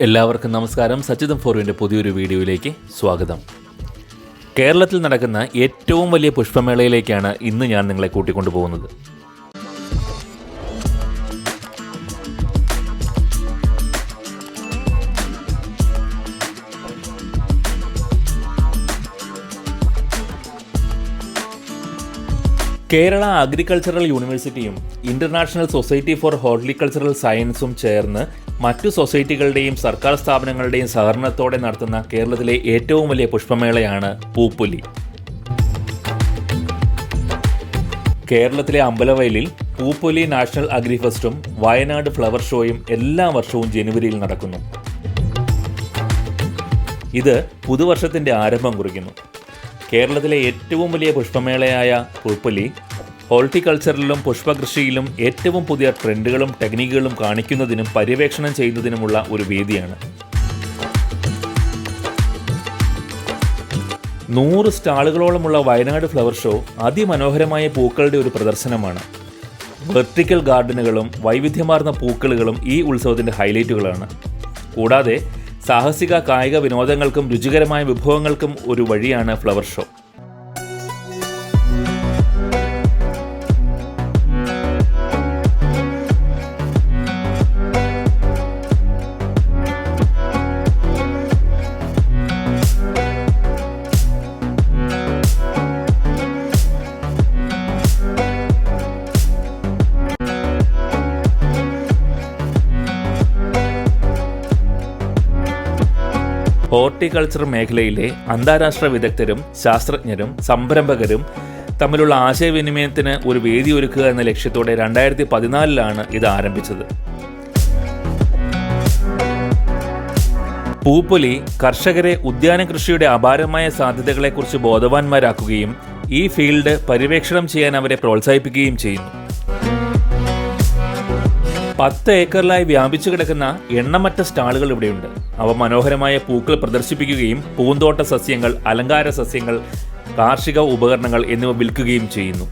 എല്ലാവർക്കും നമസ്കാരം. സച്ചിതം ഫോർവിൻ്റെ പുതിയൊരു വീഡിയോയിലേക്ക് സ്വാഗതം. കേരളത്തിൽ നടക്കുന്ന ഏറ്റവും വലിയ പുഷ്പമേളയിലേക്കാണ് ഇന്ന് ഞാൻ നിങ്ങളെ കൂട്ടിക്കൊണ്ടുപോകുന്നത്. കേരള അഗ്രികൾച്ചറൽ യൂണിവേഴ്സിറ്റിയും ഇൻ്റർനാഷണൽ സൊസൈറ്റി ഫോർ ഹോർട്ടിക്കൾച്ചറൽ സയൻസും ചേർന്ന് മറ്റു സൊസൈറ്റികളുടെയും സർക്കാർ സ്ഥാപനങ്ങളുടെയും സഹകരണത്തോടെ നടത്തുന്ന കേരളത്തിലെ ഏറ്റവും വലിയ പുഷ്പമേളയാണ് പൂപ്പൊലി. കേരളത്തിലെ അമ്പലവയലിൽ പൂപ്പൊലി നാഷണൽ അഗ്രി ഫെസ്റ്റും വയനാട് ഫ്ലവർ ഷോയും എല്ലാ വർഷവും ജനുവരിയിൽ നടക്കുന്നു. ഇത് പുതുവർഷത്തിൻ്റെ ആരംഭം കുറിക്കുന്നു. കേരളത്തിലെ ഏറ്റവും വലിയ പുഷ്പമേളയായ പൂപ്പൊലി ഹോർട്ടിക്കൾച്ചറിലും പുഷ്പകൃഷിയിലും ഏറ്റവും പുതിയ ട്രെൻഡുകളും ടെക്നിക്കുകളും കാണിക്കുന്നതിനും പര്യവേക്ഷണം ചെയ്യുന്നതിനുമുള്ള ഒരു വേദിയാണ്. 100 സ്റ്റാളുകളോളമുള്ള വയനാട് ഫ്ലവർ ഷോ അതിമനോഹരമായ പൂക്കളുടെ ഒരു പ്രദർശനമാണ്. വെർട്ടിക്കൽ ഗാർഡനുകളും വൈവിധ്യമാർന്ന പൂക്കളുകളും ഈ ഉത്സവത്തിൻ്റെ ഹൈലൈറ്റുകളാണ്. കൂടാതെ സാഹസിക കായിക വിനോദങ്ങൾക്കും രുചികരമായ വിഭവങ്ങൾക്കും ഒരു വഴിയാണ് ഫ്ലവർ ഷോ. ഹോർട്ടിക്കൾച്ചർ മേഖലയിലെ അന്താരാഷ്ട്ര വിദഗ്ധരും ശാസ്ത്രജ്ഞരും സംരംഭകരും തമ്മിലുള്ള ആശയവിനിമയത്തിന് ഒരു വേദി ഒരുക്കുക എന്ന ലക്ഷ്യത്തോടെ 2014 ഇത് ആരംഭിച്ചത്. പൂപ്പൊലി കർഷകരെ ഉദ്യാന കൃഷിയുടെ അപാരമായ സാധ്യതകളെക്കുറിച്ച് ബോധവാന്മാരാക്കുകയും ഈ ഫീൽഡ് പര്യവേക്ഷണം ചെയ്യാൻ അവരെ പ്രോത്സാഹിപ്പിക്കുകയും ചെയ്യുന്നു. 10 ഏക്കറിലായി വ്യാപിച്ചു കിടക്കുന്ന എണ്ണമറ്റ സ്റ്റാളുകൾ ഇവിടെയുണ്ട്. അവ മനോഹരമായ പൂക്കൾ പ്രദർശിപ്പിക്കുകയും പൂന്തോട്ട സസ്യങ്ങൾ, അലങ്കാര സസ്യങ്ങൾ, കാർഷിക ഉപകരണങ്ങൾ എന്നിവ വിൽക്കുകയും ചെയ്യുന്നു.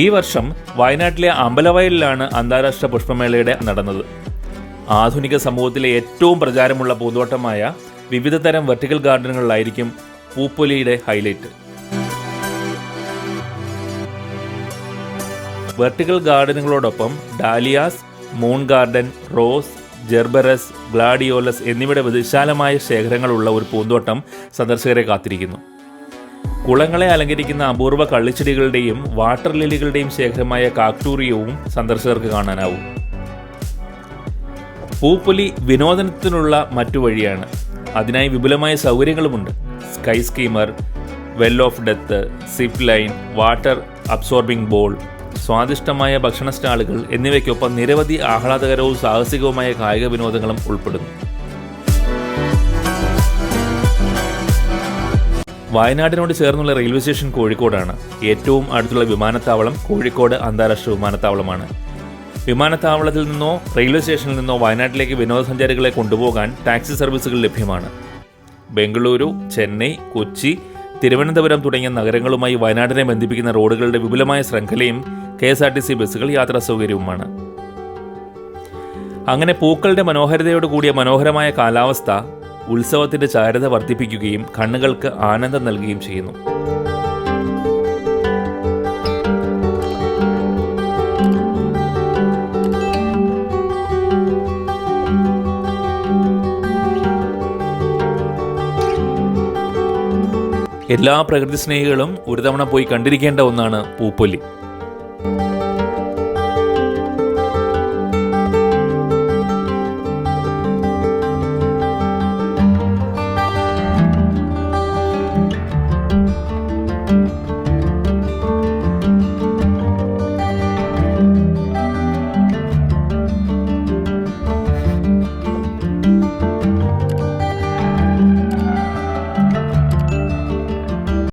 ഈ വർഷം വയനാട്ടിലെ അമ്പലവയലിലാണ് അന്താരാഷ്ട്ര പുഷ്പമേളയുടെ നടന്നത്. ആധുനിക സമൂഹത്തിലെ ഏറ്റവും പ്രചാരമുള്ള പൂന്തോട്ടമായ വിവിധ തരം വെർട്ടിക്കൽ ഗാർഡനുകളിലായിരിക്കും പൂപ്പൊലിയുടെ ഹൈലൈറ്റ്. വെർട്ടിക്കൽ ഗാർഡനുകളോടൊപ്പം dahlias, moon garden, rose, gerberas, gladiolus എന്നിവയുടെ വിശാലമായ ശേഖരങ്ങളുള്ള ഒരു പൂന്തോട്ടം സന്ദർശകരെ കാത്തിരിക്കുന്നു. കുളങ്ങളെ അലങ്കരിക്കുന്ന അപൂർവ കള്ളിച്ചെടികളുടെയും വാട്ടർ ലിലികളുടെയും ശേഖരമായ കാക്ടൂറിയവും സന്ദർശകർക്ക് കാണാനാവും. പൂപ്പൊലി വിനോദനത്തിനുള്ള മറ്റു വഴിയാണ്. അതിനായി വിപുലമായ സൗകര്യങ്ങളുമുണ്ട്. Sky skimmer, well of death, zip line, water absorbing ball, സ്വാദിഷ്ടമായ ഭക്ഷണ സ്റ്റാളുകൾ എന്നിവയ്ക്കൊപ്പം നിരവധി ആഹ്ലാദകരവും സാഹസികവുമായ കായിക വിനോദങ്ങളും ഉൾപ്പെടുന്നു. വയനാടിനോട് ചേർന്നുള്ള റെയിൽവേ സ്റ്റേഷൻ കോഴിക്കോടാണ്. ഏറ്റവും അടുത്തുള്ള വിമാനത്താവളം കോഴിക്കോട് അന്താരാഷ്ട്ര വിമാനത്താവളമാണ്. വിമാനത്താവളത്തിൽ നിന്നോ റെയിൽവേ സ്റ്റേഷനിൽ നിന്നോ വയനാട്ടിലേക്ക് വിനോദസഞ്ചാരികളെ കൊണ്ടുപോകാൻ ടാക്സി സർവീസുകൾ ലഭ്യമാണ്. ബംഗളൂരു, ചെന്നൈ, കൊച്ചി, തിരുവനന്തപുരം തുടങ്ങിയ നഗരങ്ങളുമായി വയനാടിനെ ബന്ധിപ്പിക്കുന്ന റോഡുകളുടെ വിപുലമായ ശൃംഖലയും KSRTC ബസ്സുകൾ യാത്രാ സൗകര്യവുമാണ്. അങ്ങനെ പൂക്കളുടെ മനോഹരതയോട് കൂടിയ മനോഹരമായ കാലാവസ്ഥ ഉത്സവത്തിൻ്റെ ചാരുത വർദ്ധിപ്പിക്കുകയും കണ്ണുകൾക്ക് ആനന്ദം നൽകുകയും ചെയ്യുന്നു. എല്ലാ പ്രകൃതി സ്നേഹികളും ഒരു തവണ പോയി കണ്ടിരിക്കേണ്ട ഒന്നാണ് പൂപ്പൊലി.